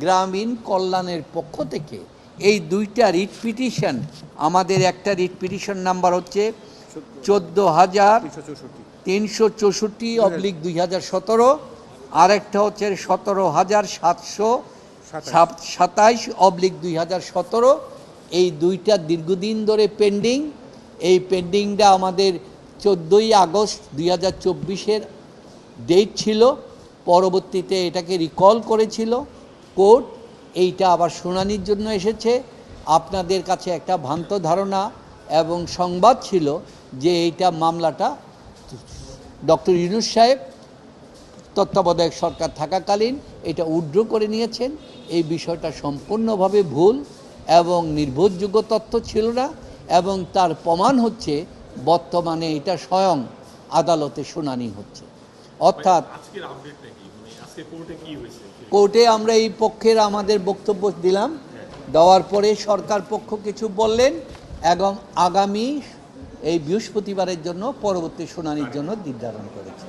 গ্রামীণ কল্যাণের পক্ষ থেকে এই দুইটা রিট পিটিশন, আমাদের একটা রিট পিটিশন নাম্বার হচ্ছে 14,364/2017, আরেকটা হচ্ছে 17,727/2017। এই দুইটা দীর্ঘদিন ধরে পেন্ডিং। এই পেন্ডিংটা আমাদের 14ই আগস্ট 2024-এর ডেট ছিল, পরবর্তীতে এটাকে রিকল করেছিল কোর্ট। এইটা আবার শুনানির জন্য এসেছে। আপনাদের কাছে একটা ভ্রান্ত ধারণা এবং সংবাদ ছিল যে এইটা মামলাটা ডক্টর ইউনূস সাহেব তত্ত্বাবধায়ক সরকার থাকাকালীন এটা উইথড্র করে নিয়েছেন। এই বিষয়টা সম্পূর্ণভাবে ভুল এবং নির্ভরযোগ্য তথ্য ছিল না, এবং তার প্রমাণ হচ্ছে বর্তমানে এটা স্বয়ং আদালতে শুনানি হচ্ছে। অর্থাৎ কোর্টে আমরা এই পক্ষের আমাদের বক্তব্য দিলাম, দেওয়ার পরে সরকার পক্ষ কিছু বললেন এবং আগামী এই বৃহস্পতিবারের জন্য পরবর্তী শুনানির জন্য নির্ধারণ করেছে।